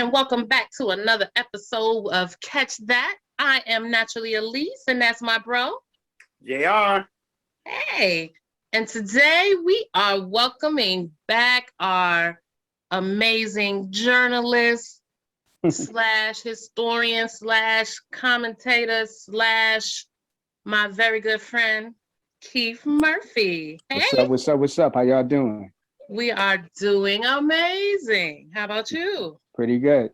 and welcome back to another episode of Catch That. I am Naturally Elise, and that's my bro. JR. Hey, and today we are welcoming back our amazing journalist slash historian slash commentator slash my very good friend, Keith Murphy. Hey. What's up? How y'all doing? We are doing amazing. How about you? Pretty good.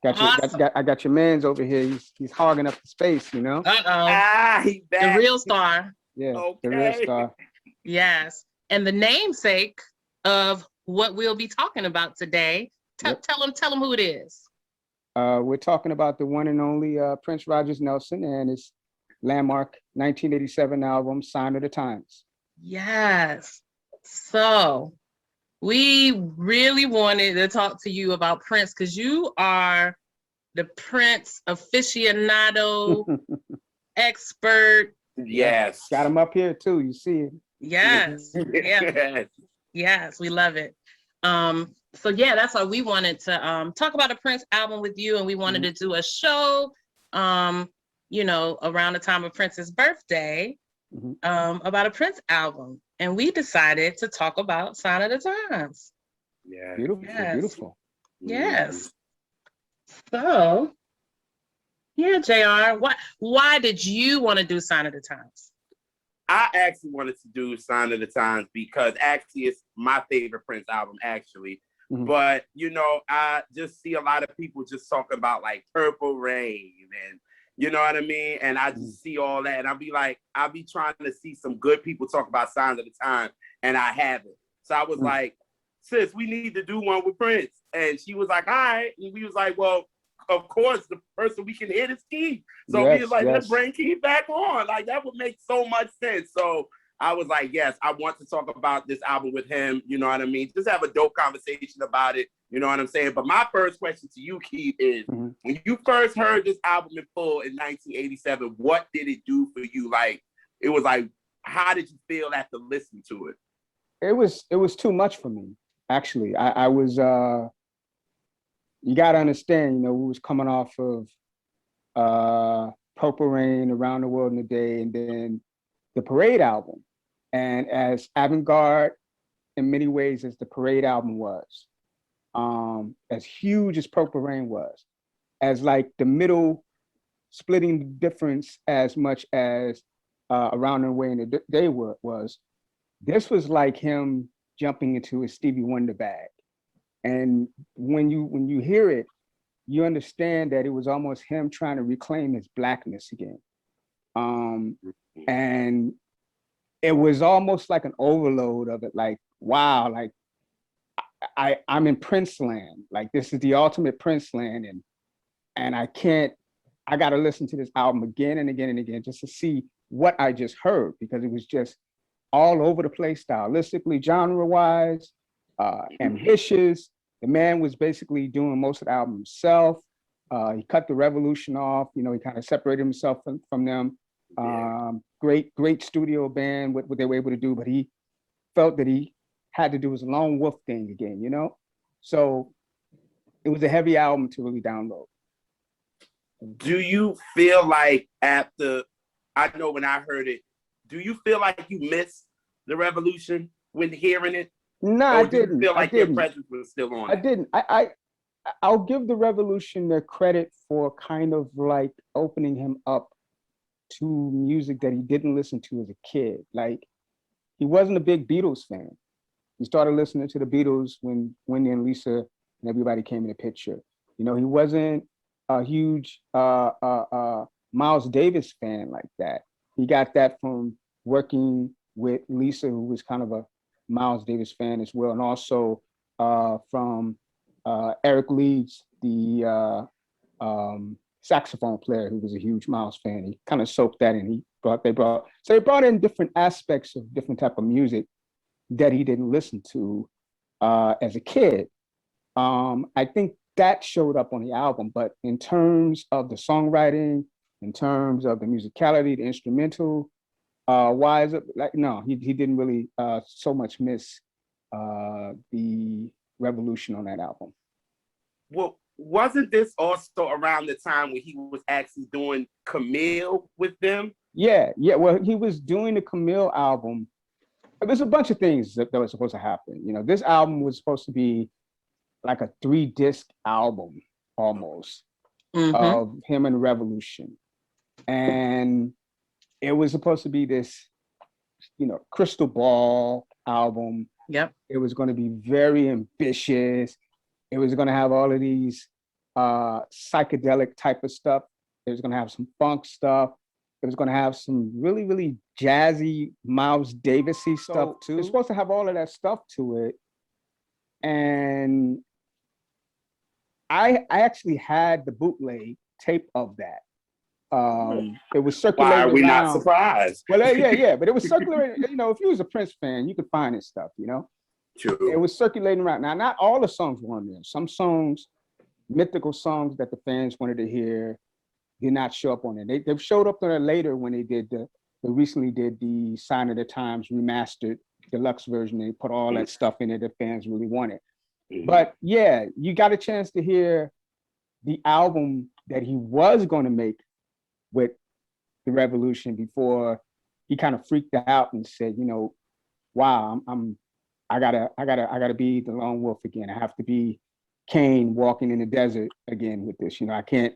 Awesome. I got your man's over here. He's hogging up the space, you know? He's back. The real star. Yeah, Okay. The real star. Yes. And the namesake of what we'll be talking about today. Tell them who it is. We're talking about the one and only Prince Rogers Nelson and his landmark 1987 album, Sign of the Times. Yes. So we really wanted to talk to you about Prince because you are the Prince aficionado, expert. Yes. Got him up here too. You see it. Yes. Yes, we love it. So yeah, that's why we wanted to talk about a Prince album with you, and we wanted to do a show, around the time of Prince's birthday, about a Prince album. And we decided to talk about Sign of the Times. Yeah. Beautiful. Yes. So, yeah, JR, why did you want to do Sign of the Times? I actually wanted to do Sign of the Times because actually it's my favorite Prince album, actually. But, I just see a lot of people just talking about like Purple Rain and you know what I mean? And I just see all that. And I'll be trying to see some good people talk about Signs of the Time. And I haven't. So I was like, sis, we need to do one with Prince. And she was like, all right. And we was like, well, of course, the person we can hit is Keith. So we was like, let's bring Keith back on. Like, that would make so much sense. So I was like, yes, I want to talk about this album with him. You know what I mean? Just have a dope conversation about it. You know what I'm saying? But my first question to you, Keith, is when you first heard this album in full in 1987, what did it do for you? Like, it was like, how did you feel after listening to it? It was too much for me, actually. I was, you got to understand, we was coming off of Purple Rain, Around the World in a Day, and then the Parade album. And as avant-garde in many ways as the Parade album was, as huge as Purple Rain was, as like the middle splitting the difference as much as Around the Way in the Day was, this was like him jumping into a Stevie Wonder bag. And when you hear it, you understand that it was almost him trying to reclaim his Blackness again. And it was almost like an overload of it, like, wow, like I'm in Prince land. Like, this is the ultimate Prince land. And I got to listen to this album again and again and again just to see what I just heard, because it was just all over the place stylistically, genre-wise, ambitious. The man was basically doing most of the album himself. He cut the Revolution off. He kind of separated himself from them. Great studio band, what they were able to do, but he felt that he had to do his lone wolf thing again, So it was a heavy album to really download. Do you feel like after, I know when I heard it, do you feel like you missed the Revolution when hearing it? No, I didn't. You feel like your presence was still on? I didn't. I'll give the Revolution the credit for kind of like opening him up to music that he didn't listen to as a kid. Like, he wasn't a big Beatles fan. He started listening to the Beatles when Wendy and Lisa and everybody came in the picture. He wasn't a huge Miles Davis fan like that. He got that from working with Lisa, who was kind of a Miles Davis fan as well, and also from Eric Leeds, the saxophone player, who was a huge Miles fan. He kind of soaked that in. They brought in different aspects of different type of music that he didn't listen to as a kid. I think that showed up on the album, but in terms of the songwriting, in terms of the musicality, the instrumental, wise, like, no, he didn't really so much miss the Revolution on that album. Well, wasn't this also around the time when he was actually doing Camille with them? Yeah. Well, he was doing the Camille album. There's a bunch of things that was supposed to happen. You know, this album was supposed to be like a 3-disc album almost of him and Revolution. And it was supposed to be this, you know, crystal ball album. Yep. It was going to be very ambitious. It was going to have all of these psychedelic type of stuff. It was going to have some funk stuff. It was going to have some really, really jazzy Miles Davis-y stuff too. It's supposed to have all of that stuff to it. And I actually had the bootleg tape of that. It was circulating. Why are we around. not surprised? Well, yeah, but it was circulating. You know, if you was a Prince fan, you could find his stuff. You know, True. It was circulating around. Now, not all the songs were on there. Some songs, mythical songs that the fans wanted to hear, did not show up on it. They showed up there later when they recently did the Sign of the Times remastered deluxe version. They put all that stuff in it that fans really wanted. But yeah, you got a chance to hear the album that he was going to make with the Revolution before he kind of freaked out and said, you know, wow, I gotta be the lone wolf again. I have to be Cain walking in the desert again with this. You know, I can't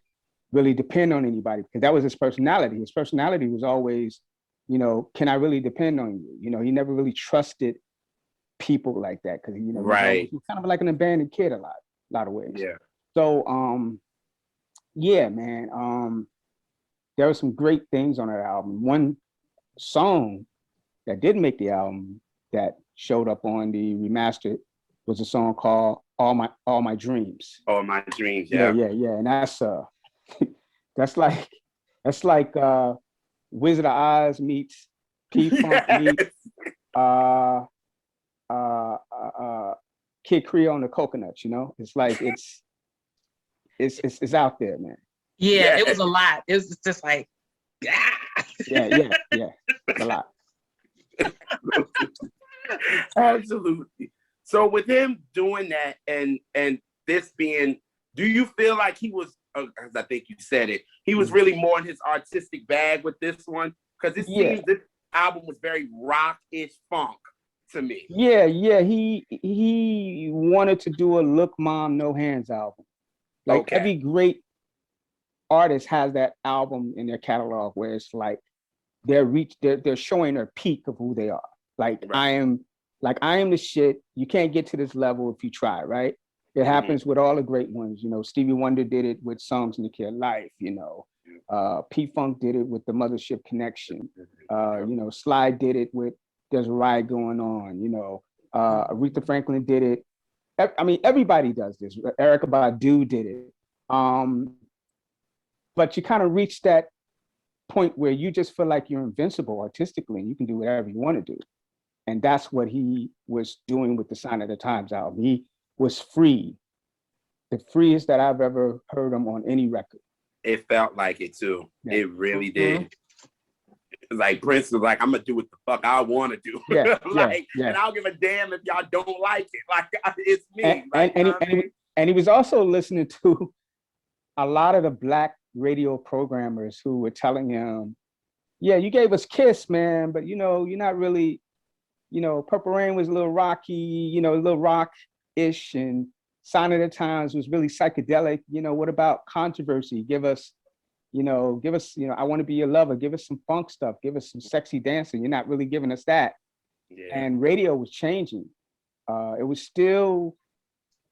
really depend on anybody, because that was his personality. His personality was always, you know, can I really depend on you? You know, he never really trusted people like that, because, you know, he's kind of like an abandoned kid a lot of ways. Yeah. So yeah, man. There were some great things on that album. One song that didn't make the album that showed up on the remastered was a song called All My Dreams. All My Dreams, yeah. Yeah. And that's like Wizard of Oz meets P-Funk meets Kid Creole and the Coconuts, you know? It's like it's out there, man. Yeah, it was a lot. It was just like, yeah, a lot. Absolutely. So with him doing that and this being, do you feel like he was, as I think you said it, he was really more in his artistic bag with this one? Because it seems this album was very rock-ish funk to me. Yeah. He wanted to do a Look Mom No Hands album. Like every great artist has that album in their catalog where it's like they're showing their peak of who they are. Like I am the shit. You can't get to this level if you try, right? It happens with all the great ones. You know, Stevie Wonder did it with Songs in the Key of Life, you know. P-Funk did it with the Mothership Connection. You know, Sly did it with There's a Riot Going On, you know. Aretha Franklin did it. I mean, everybody does this. Erykah Badu did it. But you kind of reach that point where you just feel like you're invincible artistically and you can do whatever you want to do. And that's what he was doing with the Sign of the Times album. He was free, the freest that I've ever heard him on any record. It felt like it too. Yeah. It really did. Like Prince was like, I'm gonna do what the fuck I want to do. Yeah, and I don't give a damn if y'all don't like it. Like it's me. And he was also listening to a lot of the Black radio programmers who were telling him, yeah, you gave us Kiss, man, but you know, you're not really, you know, Purple Rain was a little rocky, you know, a little rock-ish, and Sign of the Times was really psychedelic. You know, what about Controversy? Give us, you know, I Want to Be Your Lover. Give us some funk stuff. Give us some sexy dancing. You're not really giving us that. Yeah. And radio was changing. It was still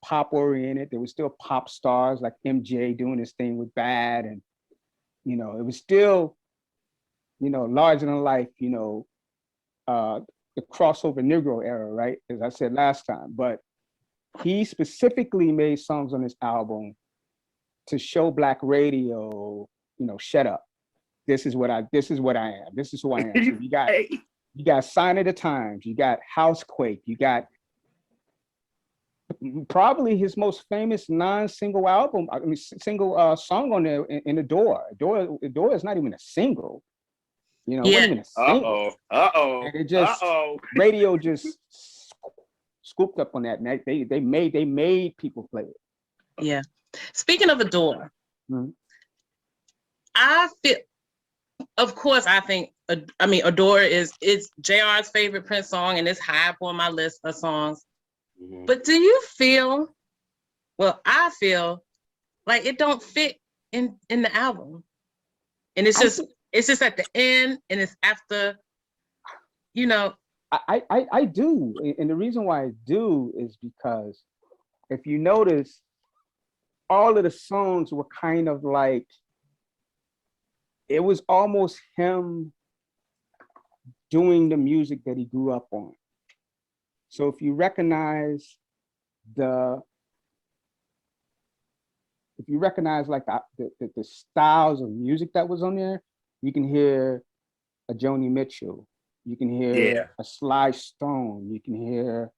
pop oriented. There was still pop stars like MJ doing his thing with Bad, and you know, it was still, you know, larger than life, you know, the crossover Negro era, right? As I said last time. But he specifically made songs on this album to show Black radio, you know, shut up. This is what I am. This is who I am. So you got Sign of the Times, you got Housequake, you got probably his most famous non-single album, single song on there in The Door. The Door is not even a single. You know, it wasn't even a single. And it just radio just scooped up on that, and they made people play it. Yeah. Speaking of Adore, Mhm. I feel, of course, Adore is JR's favorite Prince song, and it's high up on my list of songs. Mhm. But do you feel, well, I feel like it don't fit in the album. And it's just at the end, and it's after, you know. I do. And the reason why I do is because if you notice, all of the songs were kind of like, it was almost him doing the music that he grew up on. So if you recognize like the styles of music that was on there, you can hear a Joni Mitchell, you can hear a Sly Stone, you can hear,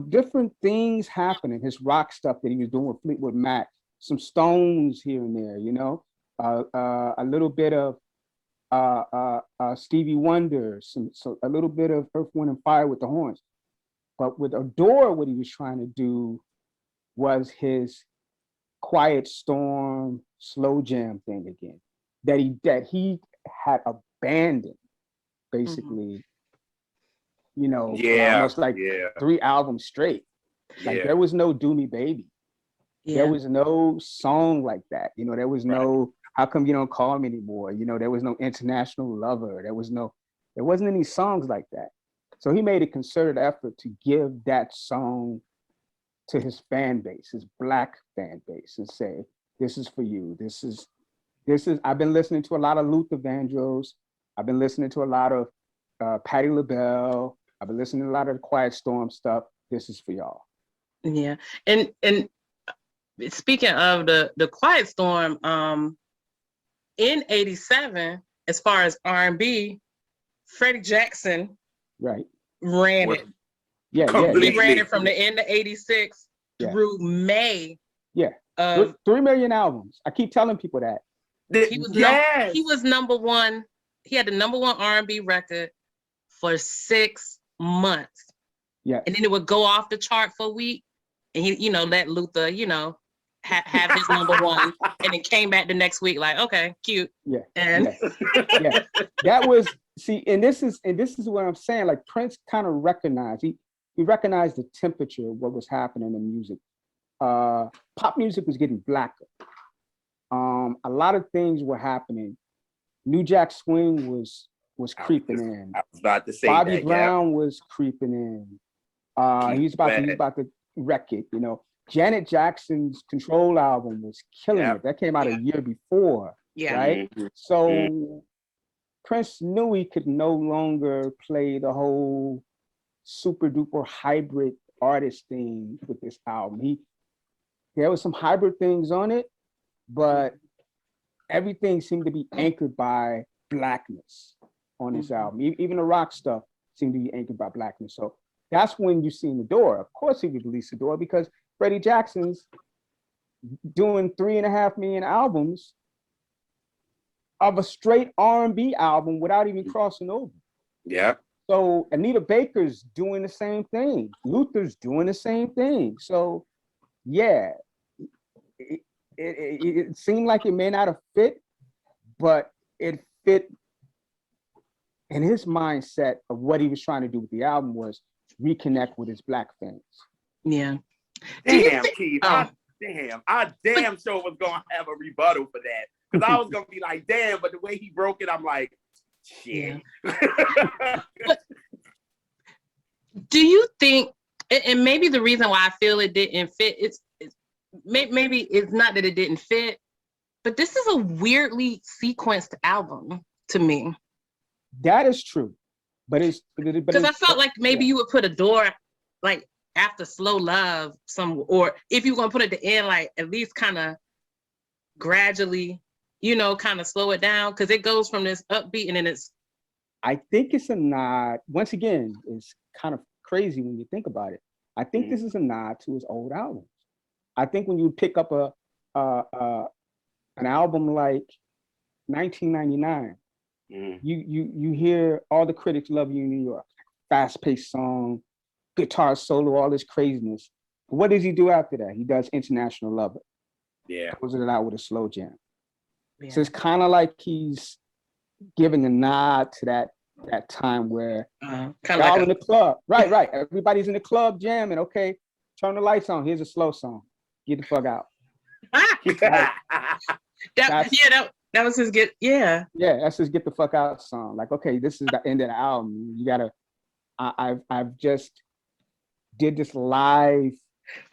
different things happening. His rock stuff that he was doing with Fleetwood Mac, some Stones here and there, a little bit of Stevie Wonder, a little bit of Earth, Wind and Fire with the horns. But with Adore, what he was trying to do was his Quiet Storm, slow jam thing again, that he had abandoned, basically, for almost like 3 albums straight. Like there was no Do Me Baby. Yeah. There was no song like that. There was no How Come You Don't Call Me Anymore. There was no International Lover. There wasn't any songs like that. So he made a concerted effort to give that song to his fan base, his Black fan base, and say, this is for you. This is, I've been listening to a lot of Luther Vandross. I've been listening to a lot of Patti LaBelle. I've been listening to a lot of the Quiet Storm stuff. This is for y'all. Yeah. And speaking of the Quiet Storm, in 87, as far as R&B, Freddie Jackson ran it. Yeah. He ran it from the end of 86 through May. Yeah. 3 million albums. I keep telling people that. He was number one. He had the number one R&B record for 6 months. Yeah. And then it would go off the chart for a week. And he, let Luther, have his number one, and then came back the next week like, okay, cute. Yeah. And yeah. That was, and this is what I'm saying. Like Prince kind of recognized, he recognized the temperature of what was happening in music. Pop music was getting blacker. A lot of things were happening. New Jack Swing was creeping in. I was about to say Bobby Brown was creeping in. He was about to wreck it, Janet Jackson's Control album was killing it. That came out a year before, right? Mm-hmm. So Prince knew he could no longer play the whole super duper hybrid artist thing with this album. There was some hybrid things on it, but everything seemed to be anchored by Blackness on this album. Even the rock stuff seemed to be anchored by Blackness. So that's when you seen Adore. Of course he would release Adore because Freddie Jackson's doing 3.5 million albums of a straight R&B album without even crossing over. Yeah. So Anita Baker's doing the same thing. Luther's doing the same thing. So yeah, it seemed like it may not have fit, but it fit in his mindset of what he was trying to do with the album was reconnect with his Black fans. Yeah. Damn, Keith. I damn sure was gonna have a rebuttal for that. Because I was gonna be like, damn, but the way he broke it, I'm like, shit. Yeah. Do you think, and maybe the reason why I feel it didn't fit, it's maybe it's not that it didn't fit, but this is a weirdly sequenced album to me. That is true. But because I felt like maybe you would put Adore like after Slow Love, or if you were gonna put it at the end, like at least kind of gradually, kind of slow it down, because it goes from this upbeat and then it's. I think it's a nod. Once again, it's kind of crazy when you think about it. I think this is a nod to his old albums. I think when you pick up an album like 1999, you hear All the Critics Love You in New York, fast-paced song, guitar solo, all this craziness. What does he do after that? He does International Lover. Yeah. closing it out with a slow jam. Yeah. So it's kind of like he's giving a nod to that time where kind y'all of like in the club. Right. Everybody's in the club jamming. Okay, turn the lights on. Here's a slow song. Get the fuck out. That was his get. Yeah. Yeah, that's his get the fuck out song. Like, okay, this is the end of the album. You gotta. I've just did this live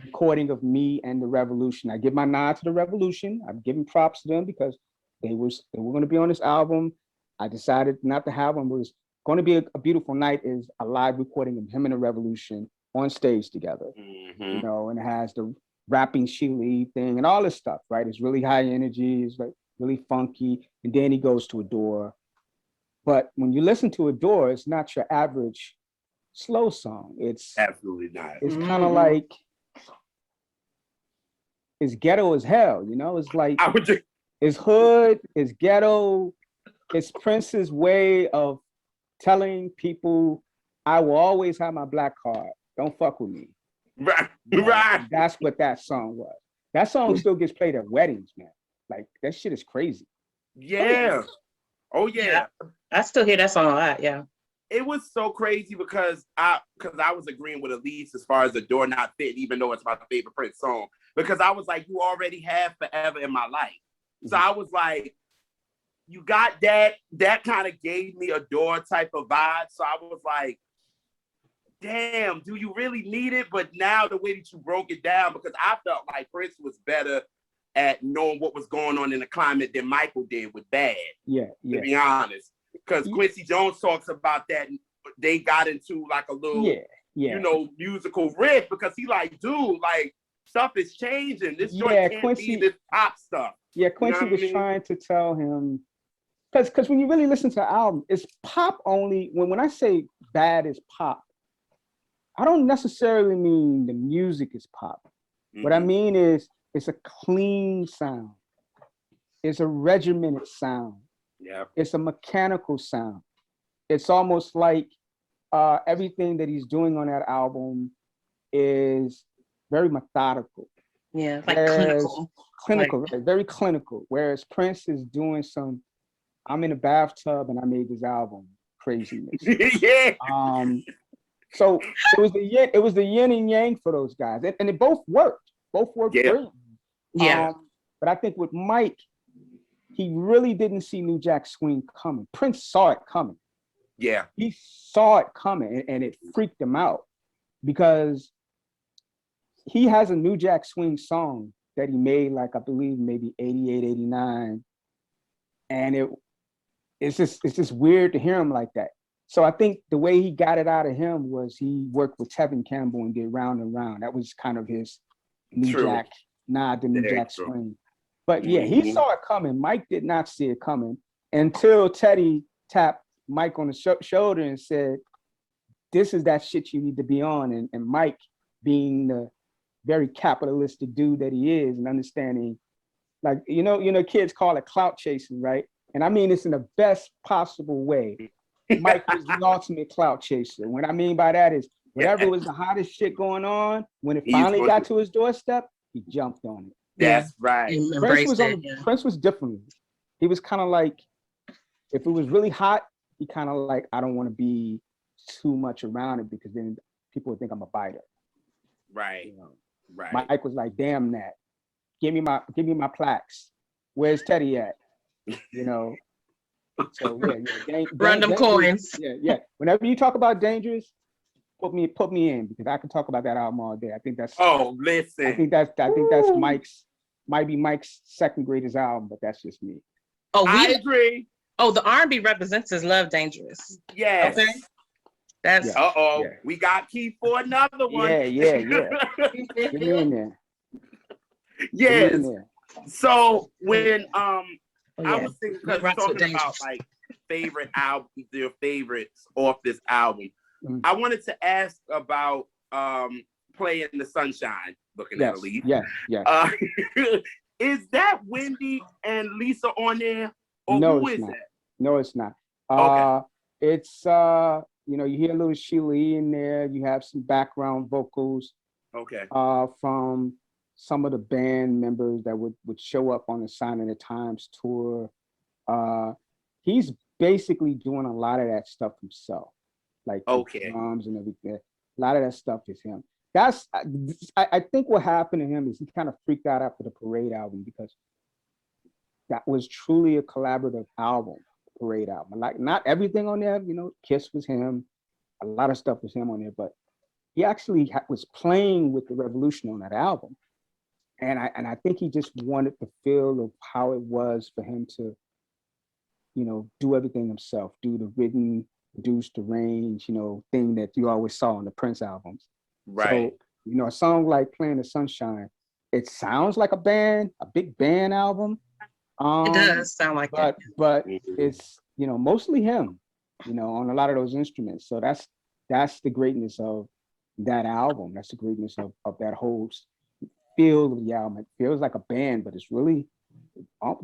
recording of me and the Revolution. I give my nod to the Revolution. I'm giving props to them because they were going to be on this album. I decided not to have them. It was going to be a beautiful night. Is a live recording of him and the Revolution on stage together. Mm-hmm. You know, and it has the rapping Sheila thing and all this stuff. Right? It's really high energy. It's like really funky. And then he goes to Adore. But when you listen to Adore, it's not your average slow song. It's absolutely not. It's kind of like it's ghetto as hell, you know. It's like it's hood, it's ghetto, it's Prince's way of telling people, "I will always have my black card. Don't fuck with me." Right. That's what that song was. That song still gets played at weddings, man. Like that shit is crazy. Yeah. Oh yeah. I still hear that song a lot. Yeah. It was so crazy because I was agreeing with Elise as far as the door not fit, even though it's my favorite Prince song. Because I was like, you already have Forever in My Life. So I was like, you got that. That kind of gave me a door type of vibe. So I was like, damn, do you really need it? But now the way that you broke it down, because I felt like Prince was better at knowing what was going on in the climate than Michael did with Bad. Yeah. To be honest. Because Quincy Jones talks about that. They got into like a little, musical riff because he like, dude, like stuff is changing. This joint can't be this pop stuff. Yeah, Quincy was trying to tell him, because when you really listen to the album, it's pop only. When I say Bad is pop, I don't necessarily mean the music is pop. Mm-hmm. What I mean is it's a clean sound. It's a regimented sound. Yeah. It's a mechanical sound. It's almost like everything that he's doing on that album is very methodical. Yeah, like clinical. Clinical, like, right, very clinical. Whereas Prince is doing some, I'm in a bathtub and I made this album craziness. Yeah. So it was the yin and yang for those guys. And it both worked. Both worked great. Yeah. But I think with Mike, he really didn't see New Jack Swing coming. Prince saw it coming. Yeah. He saw it coming and it freaked him out because he has a New Jack Swing song that he made, like I believe maybe 88, 89. And it's just weird to hear him like that. So I think the way he got it out of him was he worked with Tevin Campbell and did Round and Round. That was kind of his New Jack nod to New Jack Swing. But yeah, he saw it coming. Mike did not see it coming until Teddy tapped Mike on the shoulder and said, "This is that shit you need to be on." And Mike, being the very capitalistic dude that he is, and understanding, like kids call it clout chasing, right? And I mean this in the best possible way. Mike was the ultimate clout chaser. What I mean by that is whatever was the hottest shit going on, when it finally got to his doorstep, he jumped on it. That's right. Prince was different. He was kind of like, if it was really hot, he kind of like, I don't want to be too much around it because then people would think I'm a biter. Right. Right. Mike was like, damn that. Give me my plaques. Where's Teddy at? So yeah. Random coins. Yeah. Whenever you talk about Dangerous, put me in because I can talk about that album all day. I think that's. Oh, listen. I think that's might be Mike's second greatest album, but that's just me. Oh, I agree. Oh, the R&B Representers love Dangerous. Yes. Okay. That's. We got Keith for another one. Yeah. Get me in there. Yes. So when I was thinking, talking about like favorite albums, their favorites off this album. Mm-hmm. I wanted to ask about Play in the Sunshine, looking at Elise. Yeah. Is that Wendy and Lisa on there? Or no, who it's is not. that? No, it's not. Okay. It's you hear a little Sheila in there. You have some background vocals. Okay. From some of the band members that would show up on the Sign of the Times tour. He's basically doing a lot of that stuff himself, like Okay. drums and everything. A lot of that stuff is him. That's I think what happened to him is he kind of freaked out after the Parade album, because that was truly a collaborative album, Parade album. Like, not everything on there, you know, Kiss was him, a lot of stuff was him on there, but he actually was playing with the Revolution on that album. And I think he just wanted the feel of how it was for him to, you know, do everything himself, do the written, produce, the range, you know, thing that you always saw on the Prince albums. Right. So, you know, a song like Playing the Sunshine, it sounds like a big band album. It does sound like that. But it's, you know, mostly him, you know, on a lot of those instruments. So that's the greatness of that album. That's the greatness of that whole feel of the album. It feels like a band, but it's really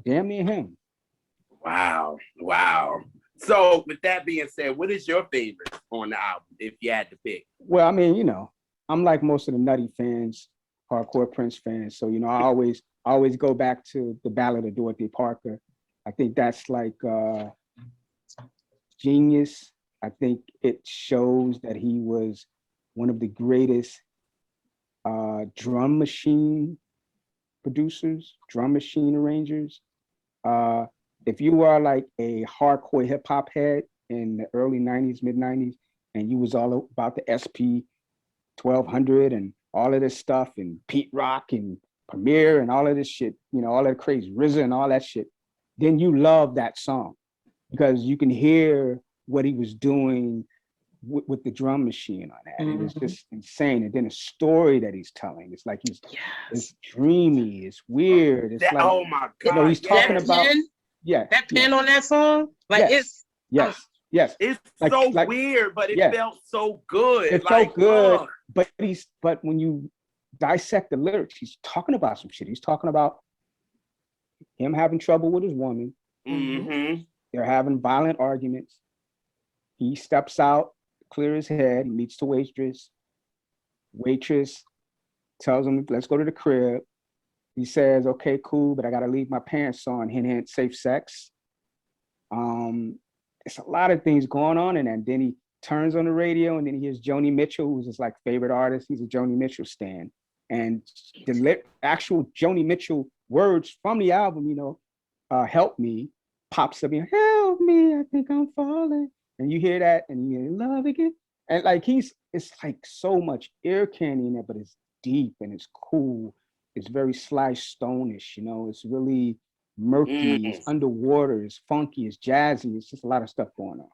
damn near him. Wow. So with that being said, what is your favorite on the album, if you had to pick? Well, I mean, you know, I'm like most of the nutty fans, hardcore Prince fans. So, you know, I always go back to the Ballad of Dorothy Parker. I think that's like genius. I think it shows that he was one of the greatest drum machine producers, drum machine arrangers. If you are like a hardcore hip hop head in the early 90s, mid 90s, and you was all about the SP 1200 and all of this stuff, and Pete Rock and Premier and all of this shit, you know, all that crazy RZA and all that shit, then you love that song because you can hear what he was doing with the drum machine on that. It was just insane. And then the story that he's telling, it's like it's dreamy, it's weird. It's like, oh my God, you know, he's talking that about pen, that pen on that song, like yes. It's like, so weird, but it felt so good. It felt good, but when you dissect the lyrics, he's talking about some shit. He's talking about him having trouble with his woman. Mm-hmm. They're having violent arguments. He steps out, clear his head. He meets the waitress. Waitress tells him, let's go to the crib. He says, okay, cool, but I got to leave my pants on. Hint, hint, safe sex. It's a lot of things going on in that. And then he turns on the radio and then he hears Joni Mitchell, who's his like favorite artist. He's a Joni Mitchell stan. And the actual Joni Mitchell words from the album, you know, help me, pops up, help me, I think I'm falling. And you hear that and you hear love again. And like it's like so much ear candy in there, but it's deep and it's cool. It's very Sly Stone-ish, you know, it's really murky, it's underwater, it's funky, it's jazzy, it's just a lot of stuff going on.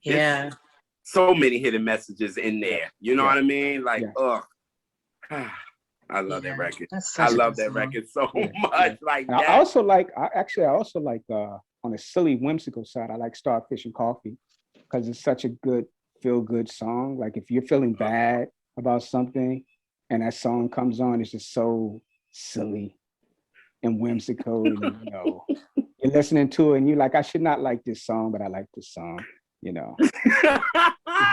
Yeah. It's so many hidden messages in there. You know what I mean? Like, I love that record. I love that record so much. Like that. I also like on a silly, whimsical side, I like Starfish and Coffee because it's such a good feel-good song. Like if you're feeling bad about something and that song comes on, it's just so silly and whimsical. And, you know, you're listening to it and you're like, I should not like this song, but I like this song. You know, it's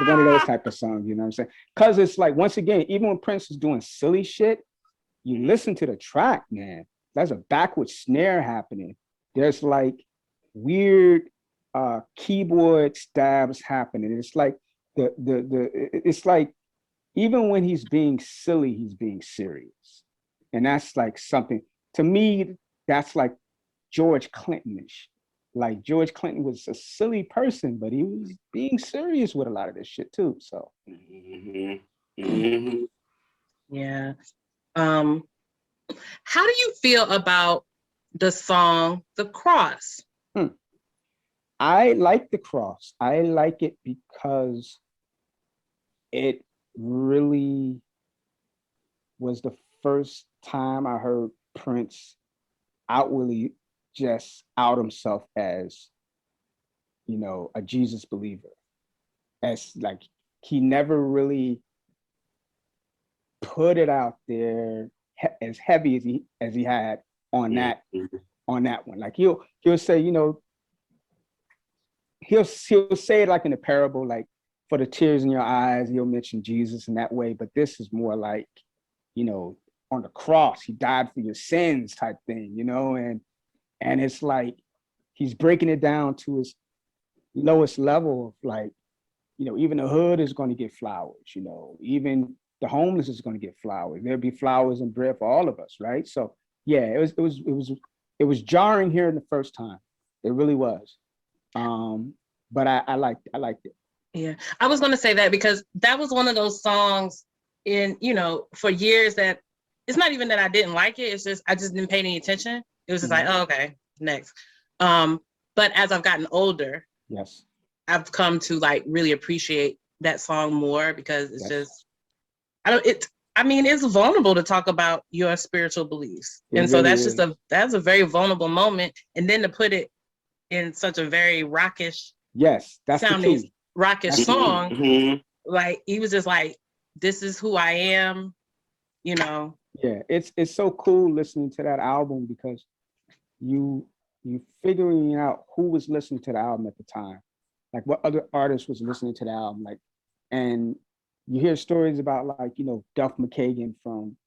one of those type of songs, you know what I'm saying? Because it's like, once again, even when Prince is doing silly shit, you listen to the track, man. There's a backward snare happening. There's like weird keyboard stabs happening. It's like it's like even when he's being silly, he's being serious, and that's like something to me. That's like George Clinton-ish. Like George Clinton was a silly person, but he was being serious with a lot of this shit too. So, yeah. How do you feel about the song "The Cross"? I like The Cross. I like it because it really was the first time I heard Prince outwardly just out himself as, you know, a Jesus believer. As like, he never really put it out there as heavy as he had on that one. Like he'll say, you know, he'll say it like in a parable, like for the tears in your eyes, he'll mention Jesus in that way. But this is more like, you know, on the cross. He died for your sins type thing, you know, and it's like he's breaking it down to his lowest level of like, you know, even the hood is going to get flowers, you know, even the homeless is going to get flowers. There'll be flowers and bread for all of us, right? So yeah, it was jarring here the first time. It really was. But I liked it. Yeah, I was going to say that because that was one of those songs in, you know, for years that it's not even that I didn't like it. It's just I just didn't pay any attention. It was just like, oh, okay, next. But as I've gotten older, yes, I've come to like really appreciate that song more because it's just I mean, it's vulnerable to talk about your spiritual beliefs. And so that's just that's a very vulnerable moment. And then to put it in such a very rockish, yes, that's sounding the key. rockish song, like he was just like, this is who I am, you know. Yeah, it's so cool listening to that album because you figuring out who was listening to the album at the time, like what other artists was listening to the album, like, and you hear stories about like, you know, Duff McKagan from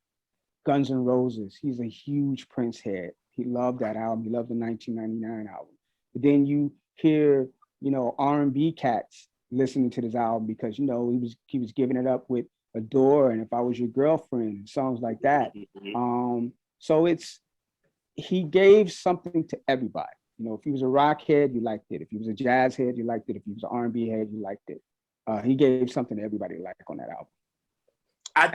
Guns N' Roses. He's a huge Prince head. He loved that album. He loved the 1999 album. But then you hear, you know, R&B cats listening to this album because, you know, he was giving it up with Adore and If I Was Your Girlfriend and songs like that. So he gave something to everybody. You know, if he was a rock head, you liked it. If he was a jazz head, you liked it. If he was an R&B head, you liked it. He gave something to everybody to like on that album. I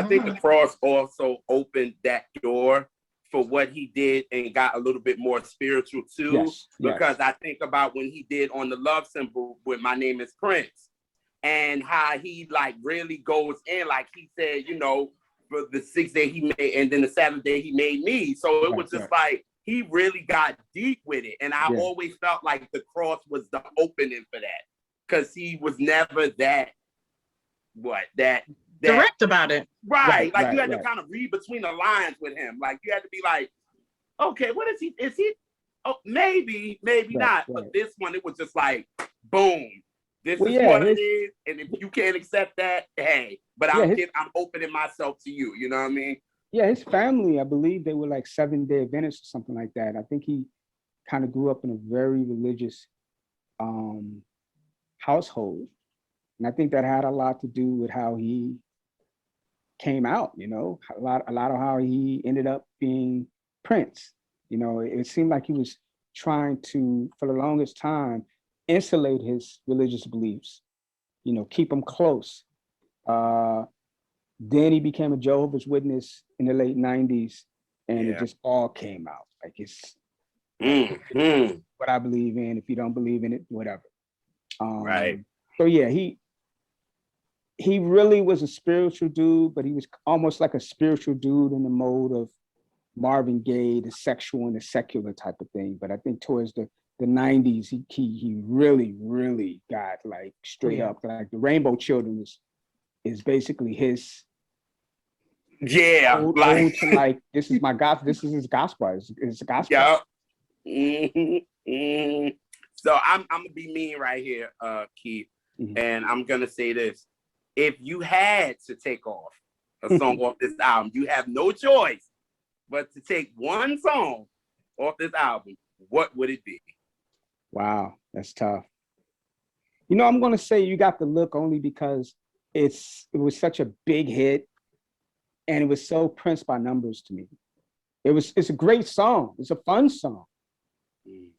think the cross also opened that door for what he did and got a little bit more spiritual too. Yes, because I think about when he did on the Love Symbol with My Name Is Prince and how he like really goes in, like he said, you know, for the 6th day he made and then the 7th day he made me. So it was just like he really got deep with it. And I always felt like the cross was the opening for that. Because he was never that direct about it. Right. Like you had to kind of read between the lines with him. Like you had to be like, okay, what is he? Is he? Oh, maybe not. But this one, it was just like, boom. This is what it is. And if you can't accept that, hey, but I'm opening myself to you. You know what I mean? Yeah, his family, I believe they were like 7-day Adventists or something like that. I think he kind of grew up in a very religious household. And I think that had a lot to do with how he came out, you know, a lot of how he ended up being Prince. You know, it seemed like he was trying to, for the longest time, insulate his religious beliefs, you know, keep them close. Then he became a Jehovah's Witness in the late 90s, and it just all came out. Like it's what I believe in. If you don't believe in it, whatever. So yeah, he really was a spiritual dude, but he was almost like a spiritual dude in the mode of Marvin Gaye, the sexual and the secular type of thing. But I think towards the 90s, he really got like straight up, like the Rainbow Children is basically his ode to like, this is my gospel, this is his gospel. It's gospel. Yeah. So I'm gonna be mean right here, Keith, and I'm gonna say this. If you had to take off a song off this album, you have no choice but to take one song off this album, what would it be? Wow, that's tough. You know, I'm gonna say You Got the Look only because it was such a big hit and it was so Prince by numbers to me. It's a great song. It's a fun song.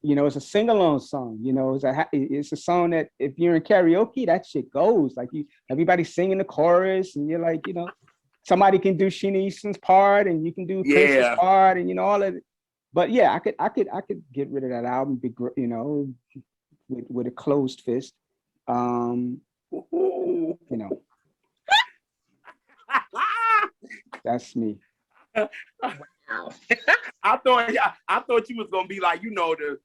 You know, it's a sing-along song. You know, it's a song that if you're in karaoke, that shit goes. Like everybody singing the chorus, and you're like, you know, somebody can do Sheena Easton's part, and you can do Prince's part, and you know all of it. But yeah, I could get rid of that album, you know, with a closed fist. You know, that's me. I thought you was gonna be like, them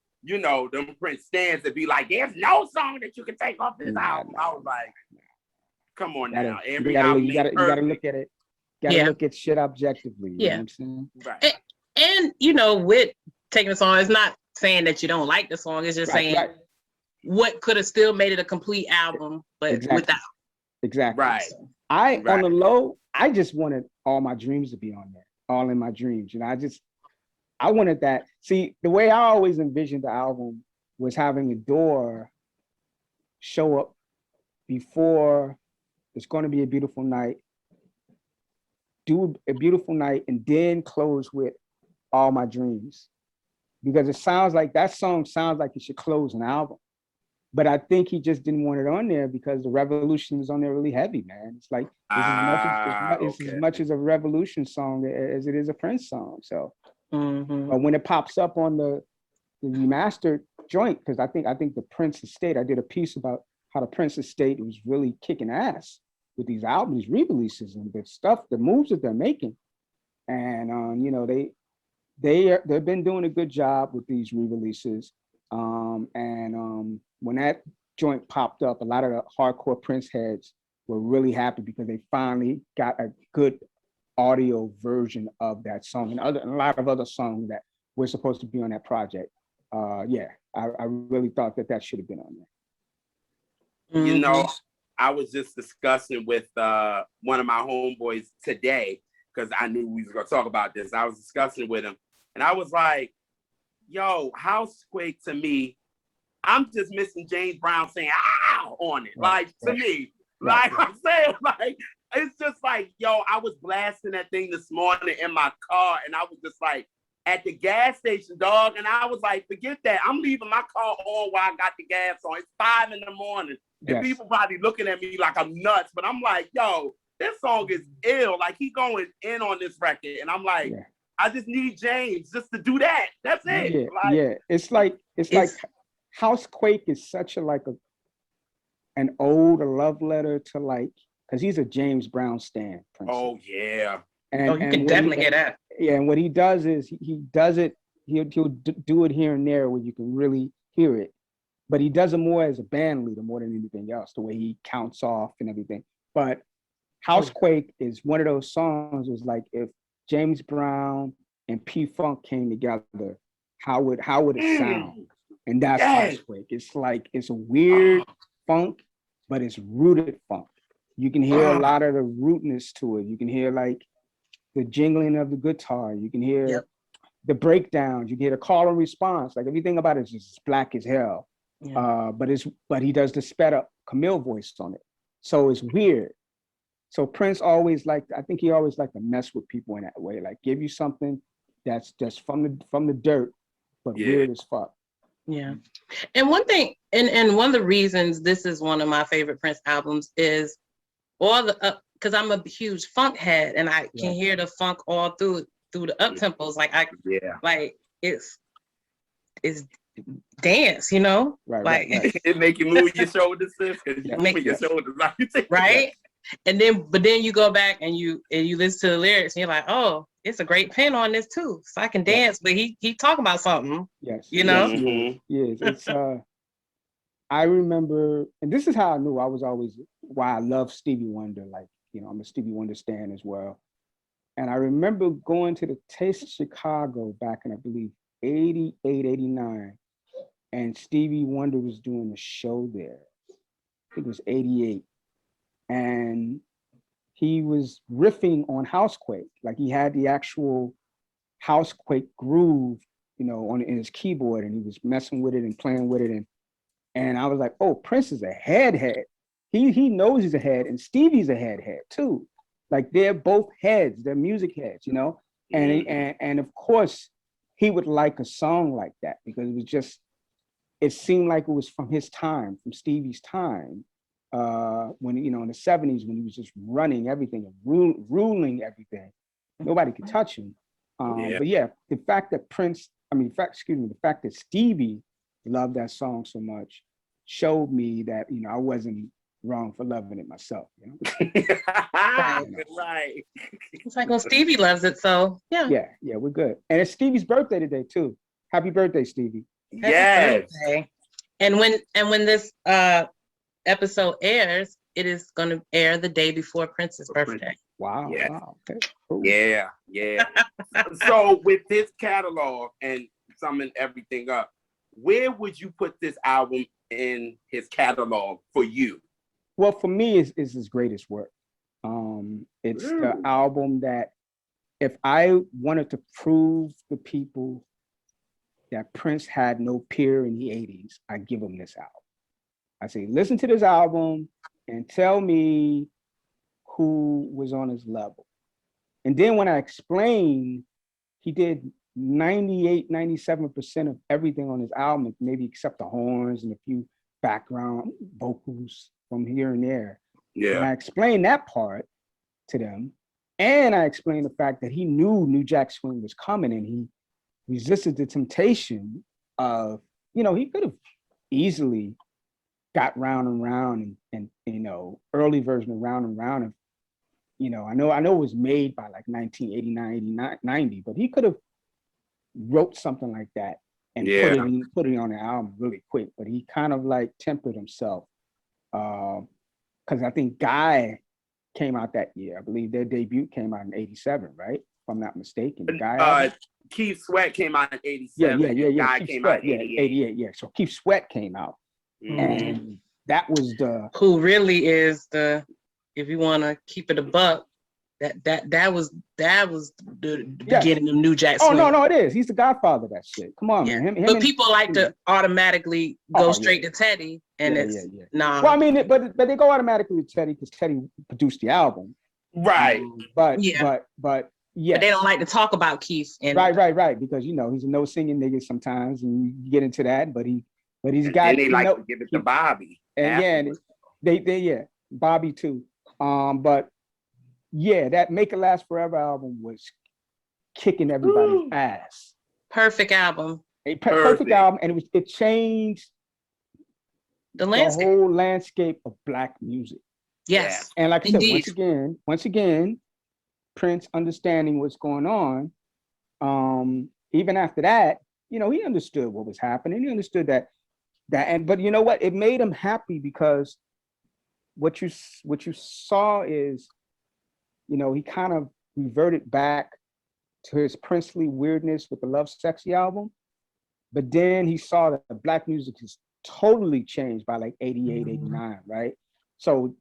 Prince stands to be like, there's no song that you can take off this album. I was like, come on now. Every album you gotta look at it. Look at shit objectively. You know what I'm saying? Right. And you know, with taking a song, it's not saying that you don't like the song. It's just saying what could have still made it a complete album, but without. Exactly. Right. On the low, I just wanted All My Dreams to be on there, All in My Dreams. You know, I wanted that. See, the way I always envisioned the album was having a door show up before It's Gonna Be a Beautiful Night, do A Beautiful Night, and then close with All My Dreams. Because it sounds like that song sounds like it should close an album. But I think he just didn't want it on there because the Revolution is on there really heavy, man. It's like it's as much as a Revolution song as it is a Prince song. So, but when it pops up on the remastered joint, because I think the Prince estate, I did a piece about how the Prince estate was really kicking ass with these albums, these re-releases, and the stuff, the moves that they're making, and you know they've been doing a good job with these re-releases. When that joint popped up, a lot of the hardcore Prince heads were really happy because they finally got a good audio version of that song and a lot of other songs that were supposed to be on that project. I really thought that should have been on there. You know, I was just discussing with one of my homeboys today because I knew we was gonna talk about this. I was discussing with him, and I was like, "Yo, Housequake to me, I'm just missing James Brown saying "ow" on it." Right, like to me, like I'm saying, like it's just like, yo, I was blasting that thing this morning in my car, and I was just like at the gas station, dog, and I was like, forget that. I'm leaving my car on while I got the gas on. It's 5 a.m. And people probably looking at me like I'm nuts, but I'm like, yo, this song is ill. Like he going in on this record, and I'm like, I just need James just to do that. That's it. It's like Housequake is such an old love letter to like, because he's a James Brown stan. Oh yeah. And you can definitely hear that. Yeah, and what he does is he does it. He'll do it here and there where you can really hear it, but he does it more as a band leader more than anything else. The way he counts off and everything. But Housequake is one of those songs. Was like if James Brown and P Funk came together, how would it sound? And that's Housequake. It's like it's a weird funk, but it's rooted funk. You can hear a lot of the rootness to it. You can hear like the jingling of the guitar. You can hear the breakdowns. You can hear the call and response. Like everything about it is just black as hell. But he does the sped up Camille voice on it. So it's weird. So Prince always liked to mess with people in that way. Like give you something that's just from the dirt, but weird as fuck. Yeah. And one thing, and one of the reasons this is one of my favorite Prince albums is all the because I'm a huge funk head and I can hear the funk all through the up tempos. Like like it's dance, you know? Right. It make you move your shoulders, sis, because you move your shoulders. Right. And then you go back and you listen to the lyrics and you're like, oh, it's a great pen on this too. So I can dance, but he talking about something. Yes. You know? Yes. It's I remember, and this is how I knew why I love Stevie Wonder. Like, you know, I'm a Stevie Wonder stan as well. And I remember going to the Taste of Chicago back in, I believe, 88, 89. And Stevie Wonder was doing a show there. I think it was 88. And he was riffing on Housequake. Like he had the actual Housequake groove, you know, in his keyboard, and he was messing with it and playing with it. And I was like, oh, Prince is a head. He knows he's a head, and Stevie's a head too. Like they're both heads, they're music heads, you know? And of course, he would like a song like that because it seemed like it was from his time, from Stevie's time, when, you know, in the 70s, when he was just running everything and ruling everything. Nobody could touch him. But yeah, the fact that Stevie loved that song so much showed me that, you know, I wasn't wrong for loving it myself, you know? Right. It's like, well, Stevie loves it, so yeah, we're good. And it's Stevie's birthday today too. Happy birthday, Stevie. Yes. And when this episode airs, it is going to air the day before Prince's birthday. Wow. Yeah. Wow. Okay. Cool. Yeah. So with this catalog and summing everything up, where would you put this album in his catalog for you? Well, for me, it's his greatest work. It's the album that if I wanted to prove the people that Prince had no peer in the 80s, I give him this album. I say, listen to this album and tell me who was on his level. And then when I explain, he did 98, 97% of everything on his album, maybe except the horns and a few background vocals from here and there. Yeah. And I explained that part to them. And I explained the fact that he knew New Jack Swing was coming and he resisted the temptation of, he could have easily got Round and Round and early version of Round and Round. And, I know it was made by like 1989, 89, 90, but he could have wrote something like that and put it on the album really quick. But he kind of like tempered himself. Because I think Guy came out that year. I believe their debut came out in 87, right? If I'm not mistaken. Guy Keith Sweat came out in 87. Yeah. Guy Keith came Sweat, out in 88. Yeah. So Keith Sweat came out. And that was who really is the, if you want to keep it a buck, that was the beginning of New Jack Swing. Oh no, it is. He's the godfather of that shit. Come on, man. But people like to automatically go straight to Teddy, and nah. Well, I mean, but they go automatically to Teddy because Teddy produced the album, right? But yeah, but they don't like to talk about Keith. And right, because he's a no singing nigga sometimes, and you get into that. But he's got. And they like to give it to Bobby. And they Bobby too. But yeah, that Make It Last Forever album was kicking everybody's ass. Perfect album. Perfect album, and it changed the landscape, the whole landscape of Black music. Yes, and like I said, once again, Prince understanding what's going on. Even after that, he understood what was happening. He understood that, but you know what? It made him happy because what you saw is, he kind of reverted back to his princely weirdness with the Love Sexy album. But then he saw that the Black music has totally changed by like 88, 89, right? So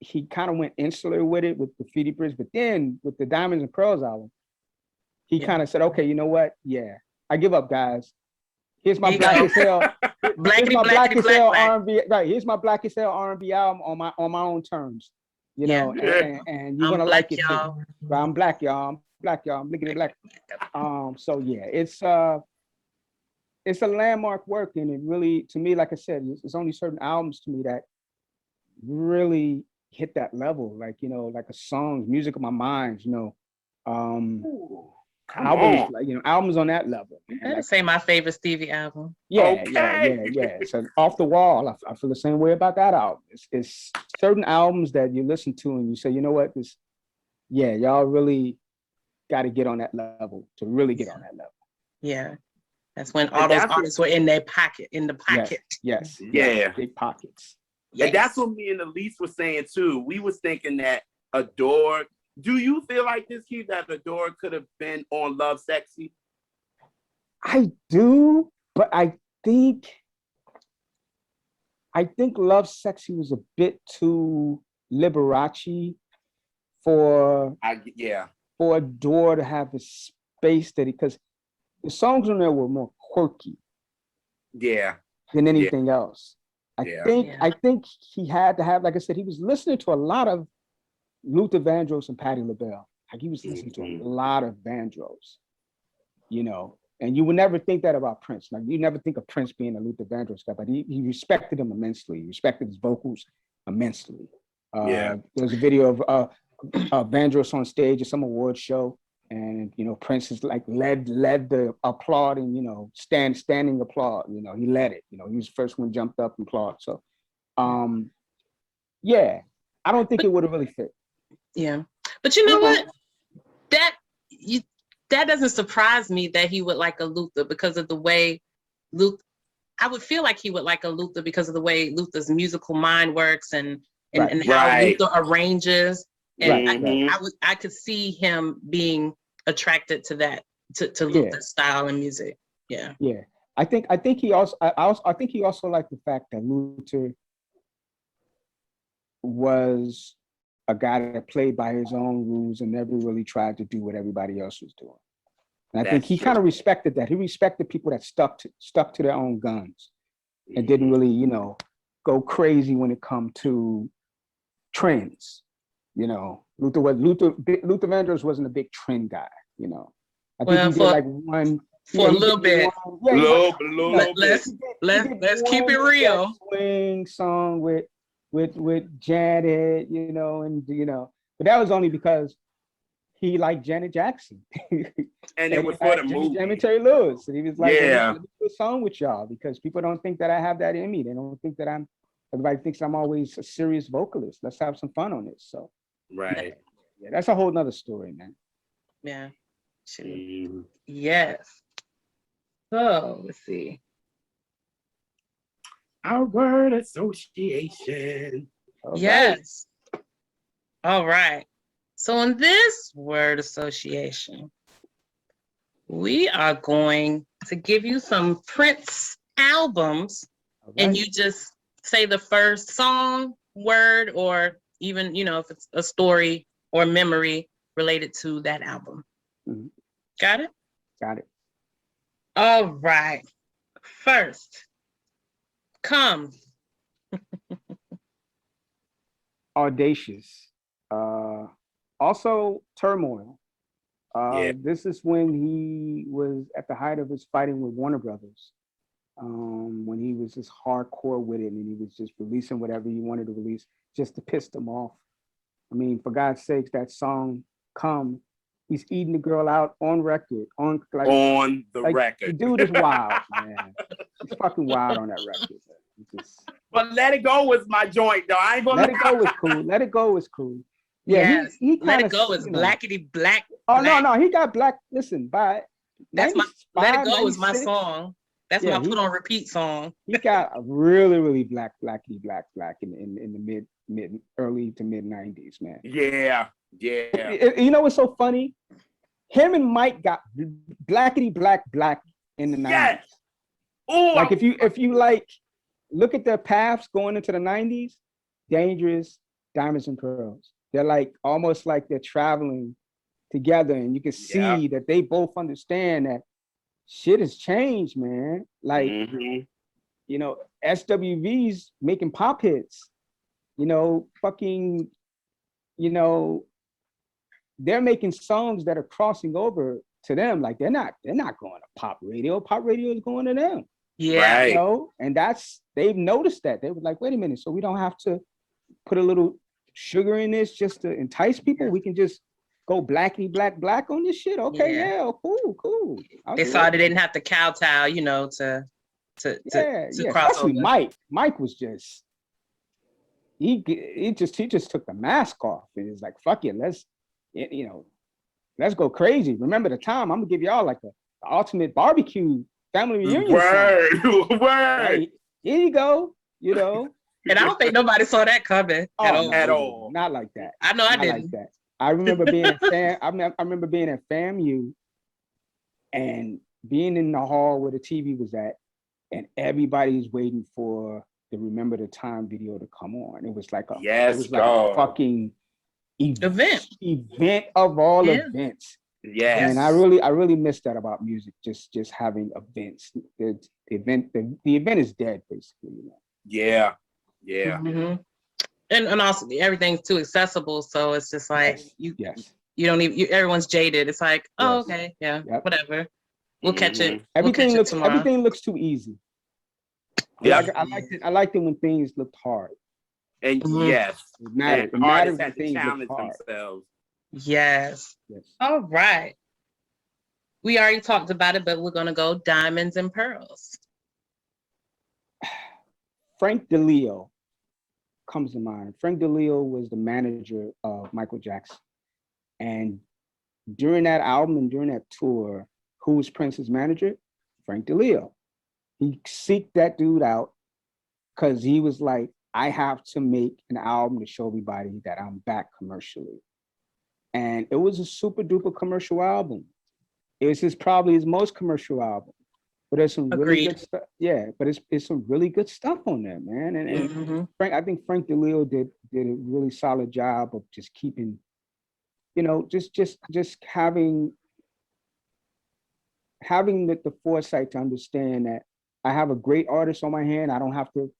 he kind of went insular with it with Graffiti Bridge. But then with the Diamonds and Pearls album, he kind of said, okay, you know what? Yeah, I give up, guys. Here's my Black as Hell. Here's my Black as Hell R&B. Right, here's my Black as Hell R&B album on my own terms. And you're gonna like it too. Right, I'm black, y'all. I'm black, y'all. I'm looking at black. So yeah, it's a landmark work, and it really, to me, like I said, it's only certain albums to me that really hit that level, like like a song, Music of My Mind, albums, like albums on that level. I'd say my favorite Stevie album. Yeah. So Off the Wall, I feel the same way about that album. It's certain albums that you listen to and you say, you know what, y'all really got to get on that level to really get on that level. Yeah, that's when all those artists were in the pocket. Yes. Big pockets. Yes. And that's what me and Elise was saying too. We was thinking that Adore. Do you feel like this, Keith, that Adore could have been on Love Sexy? I do, but I think Love Sexy was a bit too Liberace for Adore to have the space that because the songs on there were more quirky. Than anything else. I think he had to have, like I said, he was listening to a lot of Luther Vandross and Patti LaBelle. Like he was listening to a lot of Vandross, and you would never think that about Prince. Like you never think of Prince being a Luther Vandross guy, but he respected him immensely. He respected his vocals immensely. There's a video of Vandross on stage at some award show, and Prince is like led the applauding, standing applaud. He led it. He was the first one jumped up and applauded. So, I don't think it would have really fit. Yeah, but you know what? That doesn't surprise me that he would like a Luther because of the way I would feel like he would like a Luther because of the way Luther's musical mind works and how Luther arranges. And I could see him being attracted to that, to Luther's style and music. Yeah. I think he also liked the fact that Luther was a guy that played by his own rules and never really tried to do what everybody else was doing. And I think he kind of respected that. He respected people that stuck to their own guns and didn't really, you know, go crazy when it come to trends. You know, Luther Vandross wasn't a big trend guy, you know. I think he did like one for a little bit. Let's keep it real. Swing song with Janet, you know, and you know, but that was only because he liked Janet Jackson. And it was for the movie. Jimmy Terry Lewis. And he was like, let me do a song with y'all because people don't think that I have that in me. They don't think that everybody thinks I'm always a serious vocalist. Let's have some fun on this. So right. Yeah, that's a whole nother story, man. Yeah. Yes. So let's see. Our word association. Okay. Yes. All right. So in this word association, we are going to give you some Prince albums, and you just say the first song, word, or even, you know, if it's a story or memory related to that album. Mm-hmm. Got it? Got it. All right. First, Come. Audacious. Also Turmoil. This is when he was at the height of his fighting with Warner Brothers. When he was just hardcore with it and he was just releasing whatever he wanted to release just to piss them off. I mean, for God's sakes, that song Come, he's eating the girl out on record. On the record. The dude is wild, man. He's fucking wild on that record. But Let It Go was my joint, though. I ain't gonna Let It Go was cool. Let It Go was cool. Yeah, yes. He Let It Go is blackety black. Oh, no, he got black. Listen, that's my Let It Go is my song. That's my put on repeat song. He got a really blackety black in the early to mid 90s, man. Yeah. You know what's so funny? Him and Mike got blackety black in the 90s. Yes. Ooh, like if you like look at their paths going into the 90s, Dangerous, Diamonds and Pearls. They're like almost like they're traveling together, and you can see that they both understand that shit has changed, man. Like, you know, SWV's making pop hits, you know, fucking, you know, they're making songs that are crossing over to them. Like they're not going to pop radio. Pop radio is going to them. Yeah. Right. You know, and they've noticed that. They were like, wait a minute, so we don't have to put a little sugar in this just to entice people. We can just go blackety black on this shit. Okay, cool. They saw they didn't have to kowtow, you know, to cross especially over. Mike was just he just took the mask off and it's like, fuck it, let's go crazy. Remember the time, I'm gonna give y'all like the ultimate barbecue family reunion. Word. Right, here you go, you know. And I don't think nobody saw that coming at all. Not like that. I know I didn't. Like that. I remember being at FAMU and being in the hall where the TV was at, and everybody's waiting for the Remember the Time video to come on. It was like a fucking event of all events. Yes. And I really miss that about music. Just having events. The event is dead, basically. You know? Yeah. Mm-hmm. And also everything's too accessible, so it's just like you don't even everyone's jaded. It's like, okay, whatever, we'll catch it. Everything looks too easy. Yeah, I liked it when things looked hard. And it matters when things challenge themselves. Yes. All right, we already talked about it, but we're gonna go Diamonds and Pearls. Frank DeLeo comes to mind. Frank DeLeo was the manager of Michael Jackson. And during that album and during that tour, who was Prince's manager? Frank DeLeo. He seeked that dude out because he was like, I have to make an album to show everybody that I'm back commercially. And it was a super duper commercial album. It was probably his most commercial album. but there's some really Agreed. good stuff. Yeah, but it's some really good stuff on there, man. And Mhm. Frank, I think Frank DeLeo did a really solid job of just keeping, just having the foresight to understand that I have a great artist on my hand. I don't have to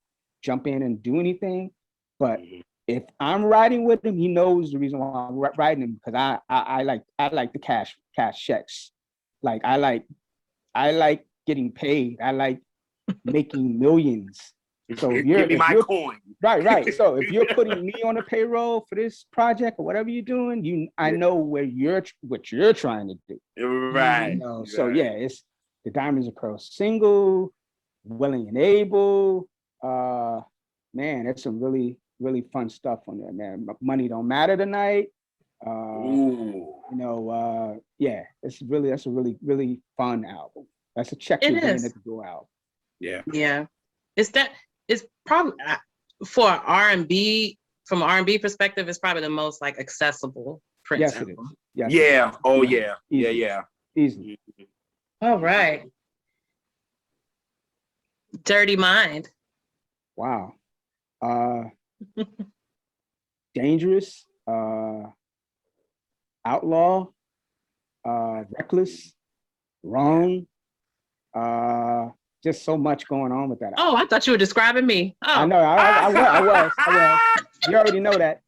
jump in and do anything. But if I'm riding with him, he knows the reason why I'm riding him, because I like the cash checks. Like I like getting paid. I like making millions. So give me my coin. Right. So if you're putting me on a payroll for this project or whatever you're doing, I know what you're trying to do. Right. So yeah, it's the Diamonds Are Pearl single, Willing and Able. Man, it's some really, really fun stuff on there, man. Money Don't Matter Tonight. Yeah, that's a really, really fun album. That's a check your band at the door album. Yeah. It's probably for R&B, from an R&B perspective, it's probably the most like accessible Prince album. It is. Yes, yeah. It is. Oh yeah. Yeah. Easily. All right. Dirty Mind. Wow. Dangerous. Outlaw. Reckless. Wrong. Just so much going on with that album. Oh, I thought you were describing me. Oh. I know. I was. You already know that.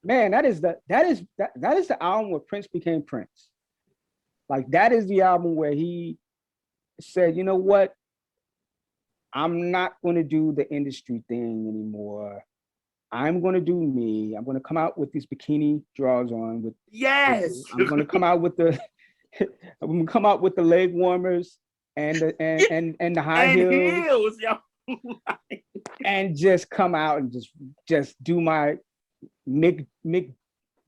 Man, that is the album where Prince became Prince. Like, that is the album where he said, you know what? I'm not going to do the industry thing anymore. I'm going to do me. I'm going to come out with these bikini drawers on. I'm going to come out with the leg warmers and the high heels, and just come out and just do my Mick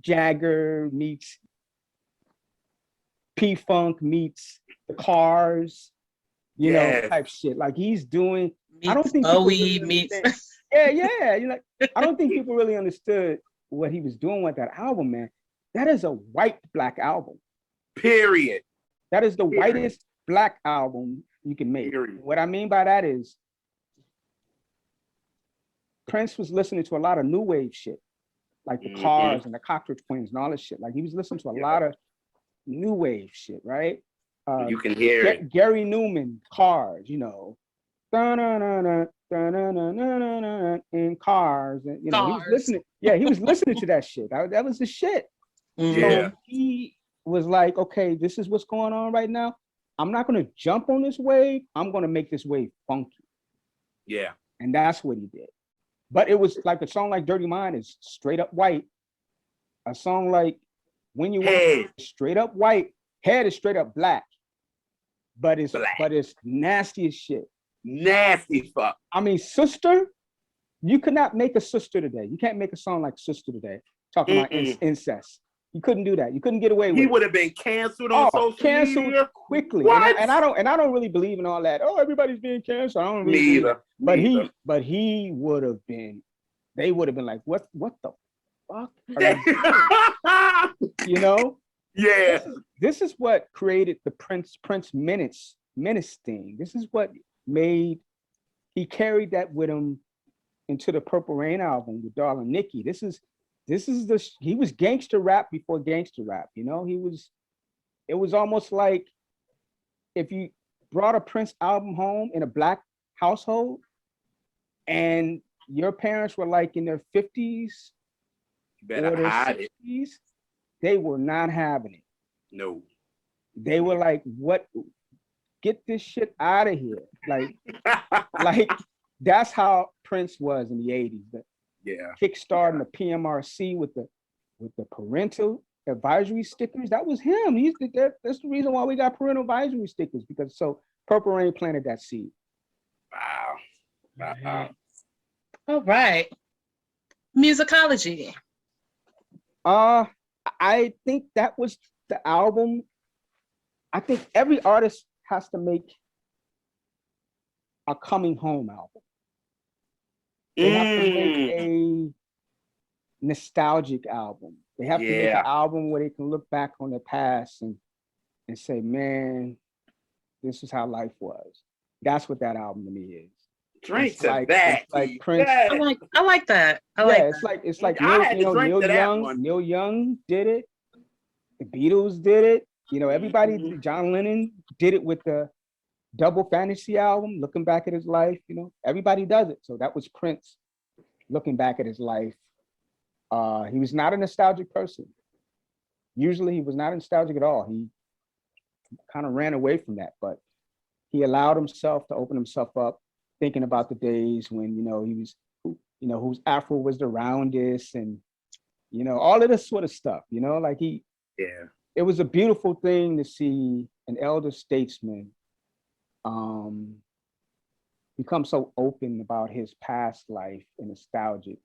Jagger meets P-Funk meets the Cars, type shit. Like, he's doing. I don't think Bowie meets. Yeah. I don't think people really understood what he was doing with that album, man. That is a white black album. Period. That is the whitest black album you can make. Period. What I mean by that is Prince was listening to a lot of new wave shit, like the Cars and the Cockroach Twins and all this shit. Like, he was listening to a lot of new wave shit, right? You can hear it. Gary Newman, Cars, in Cars, and he was listening. Yeah, he was listening to that shit. That was the shit. Yeah. So he was like, okay, this is what's going on right now. I'm not going to jump on this wave. I'm going to make this wave funky. Yeah. And that's what he did. But it was like a song like Dirty Mind is straight up white. A song like When You Want straight up white. Head is straight up black. But it's nasty as shit. Nasty fuck. I mean, Sister, you could not make a Sister today. You can't make a song like Sister today, talking about incest. You couldn't do that. You couldn't get away with it. He would have been canceled on social media quickly. What? And I don't really believe in all that. Oh, everybody's being canceled. I don't really Me either. But he would have been. They would have been like, what the fuck? Yeah. This is what created the Prince menace thing. This is what made. He carried that with him into the Purple Rain album with Darling Nikki. He was gangster rap before gangster rap. It was almost like if you brought a Prince album home in a black household and your parents were like in their 50s, you better hide 60s, they were not having it. No. They were like, what? Get this shit out of here. Like that's how Prince was in the 80s. Kickstarting the PMRC with the parental advisory stickers. That was him. That's the reason why we got parental advisory stickers, because Purple Rain planted that seed. Wow. All right. Musicology. I think that was the album. I think every artist has to make a coming home album. They have to make a nostalgic album. They have to make an album where they can look back on their past and say, man, This is how life was. That's what that album to me is. Drink It's to like, that. it's like Prince. Yes. I like that. I like that. It's like I had to drink Neil to that Young. one. Neil Young did it. The Beatles did it. You know, everybody. Mhm. John Lennon did it with the Double Fantasy album. Looking back at his life, you know, everybody does it. So that was Prince. Looking back at his life, he was not a nostalgic person. Usually, he was not nostalgic at all. He kind of ran away from that, but he allowed himself to open himself up, thinking about the days when, you know, he was, you know, whose afro was the roundest, and, you know, all of this sort of stuff, you know, like Yeah. it was a beautiful thing to see an elder statesman become so open about his past life and nostalgic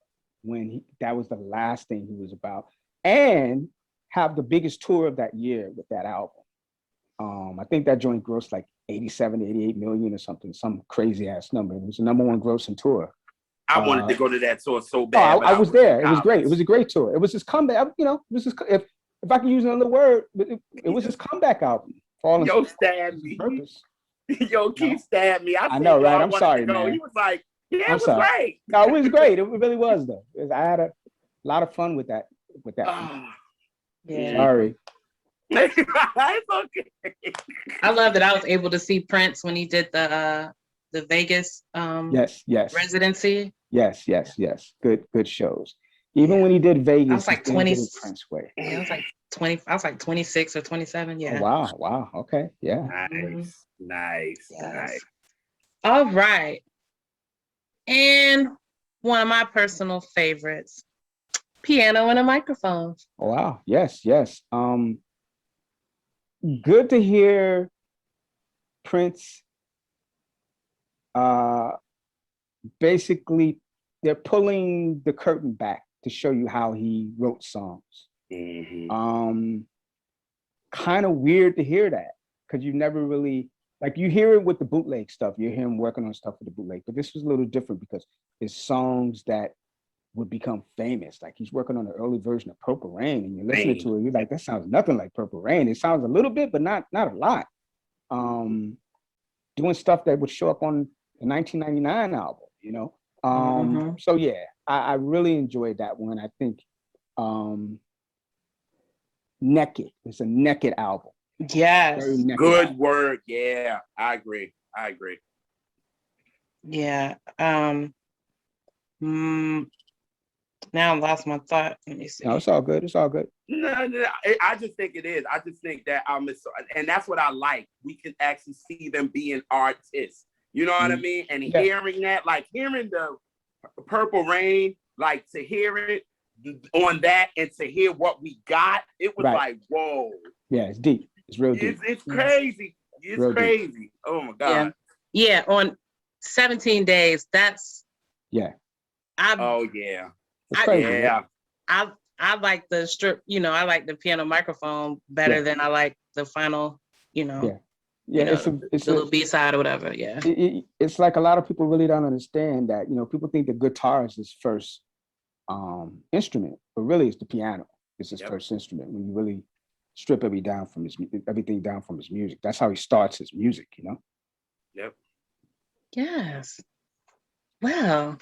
when that was the last thing he was about, and have the biggest tour of that year with that album. I think that joint grossed like 87, 88 million or something, some crazy ass number. It was the number one grossing tour. I wanted to go to that tour so Oh, bad. I was there. It was great. It was a great tour. It was his comeback. You know, it was his, if I can use another word, it was his comeback album. Yo, stab me. Purpose. Yo, Keith stabbed me. I know, right? I'm sorry, man. He was like, yeah, I'm it was sorry. great. No, it was great. It really was, though. I had a lot of fun with that. Yeah. Sorry. It's okay. I love that I was able to see Prince when he did the Vegas Yes. residency. Yes. Good shows. Even when he did Vegas, I was like 20. Prince way. Yeah, I was like 20. I was like 26 or 27. Yeah. Oh, wow. Okay. Yeah. Nice. All right. And one of my personal favorites, piano and a microphone. Oh, wow. Yes. Good to hear Prince. Basically, they're pulling the curtain back to show you how he wrote songs. Mm-hmm. Kind of weird to hear that, because you never really, like, you hear it with the bootleg stuff. You hear him working on stuff with the bootleg, but this was a little different because it's songs that would become famous. Like, he's working on an early version of Purple Rain, and you're listening to it, you're like, that sounds nothing like Purple Rain. It sounds a little bit, but not a lot. Doing stuff that would show up on the 1999 album, you know? So yeah, I really enjoyed that one. I think Naked. It's a Naked album. Yes. Good album. word. Yeah, I agree. Yeah. Now I lost my thought. Let me see. No, it's all good. No, I just think it is. I just think that and that's what I like. We can actually see them being artists. You know what I mean? And hearing that, like hearing the Purple Rain, like to hear it on that and to hear what we got, it was like, whoa. Yeah, it's deep. It's real deep. It's crazy. It's real crazy. Deep. Oh my God. Yeah, on 17 Days, that's I like the strip, you know, I like the piano microphone better than I like the final, you know. It's a little B-side or whatever. Yeah. It's like a lot of people really don't understand that, you know, people think the guitar is his first instrument, but really it's the piano. It's his first instrument. When you really strip everything down from his music, that's how he starts his music, you know? Yep. Yes. Well,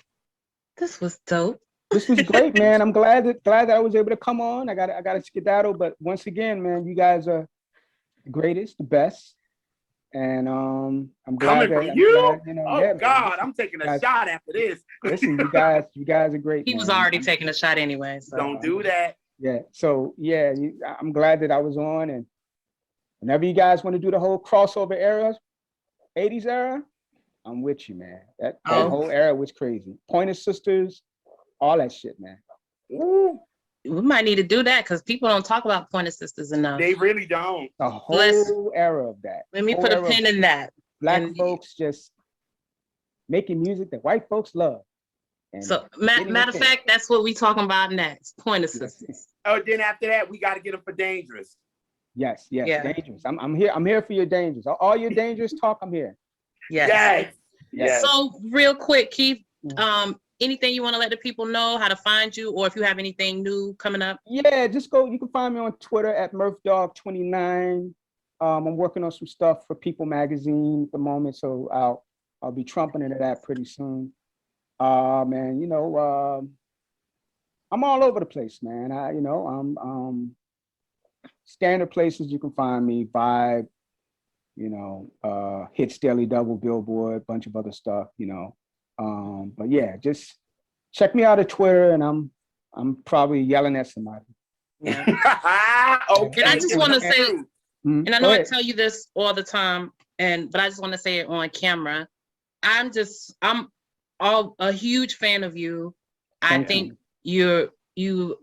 this was dope. This was great, man. I'm glad that I was able to come on. I got to skedaddle, but once again, man, you guys are the greatest, the best. And I'm glad coming from you. God, I'm taking a shot after this. Listen, you guys are great. He was already taking a shot anyway. So. Don't do that. Yeah. So yeah, I'm glad that I was on, and whenever you guys want to do the whole crossover era, 80s era, I'm with you, man. That whole era was crazy. Pointer Sisters, all that shit, man. Ooh. We might need to do that because people don't talk about Pointer Sisters enough. They really don't. The whole era of that. Let me put a pin in that. Black folks just making music that white folks love. So, matter of fact, that's what we talking about next. Pointer Sisters. Oh, then after that, we got to get them for Dangerous. Yes, Dangerous. I'm here for your Dangerous. All your Dangerous talk, I'm here. Yes. So, real quick, Keith, anything you want to let the people know how to find you, or if you have anything new coming up? Yeah, just go. You can find me on Twitter at MurphDog29. I'm working on some stuff for People Magazine at the moment, so I'll be trumping into that pretty soon. And you know, I'm all over the place, man. I'm standard places you can find me, Vibe, you know, Hits Daily Double, Billboard, bunch of other stuff, you know. But yeah, just check me out at Twitter, and I'm probably yelling at somebody. Yeah. Okay. And I just want to say, and I know I Go tell you this all the time, but I just want to say it on camera. I'm a huge fan of you. I think you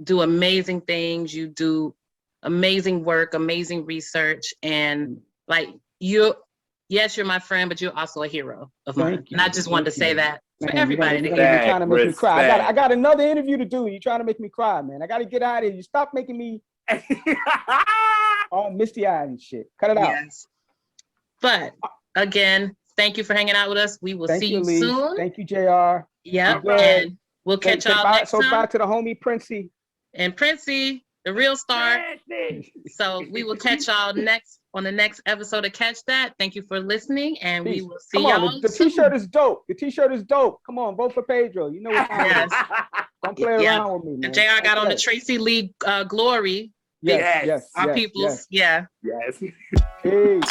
do amazing things. You do amazing work, amazing research, and like yes, you're my friend, but you're also a hero of mine. And I just wanted to say that for everybody. You're trying to make me cry. I got another interview to do. You're trying to make me cry, man. I got to get out of here. You stop making me all misty-eyed and shit. Cut it out. Yes. But again, thank you for hanging out with us. We will see you soon. Thank you, JR. Yep. And we'll catch y'all next time. So bye to the homie Princey. And Princey, the real star. So we will catch y'all on the next episode of Catch That. Thank you for listening, and we will see y'all. The t-shirt is dope. The t-shirt is dope. Come on, vote for Pedro. You know what time it is. Don't play around with me, man. And JR got on the Tracy Lee Glory. Yes. Our peoples. Yes. Yes. Peace.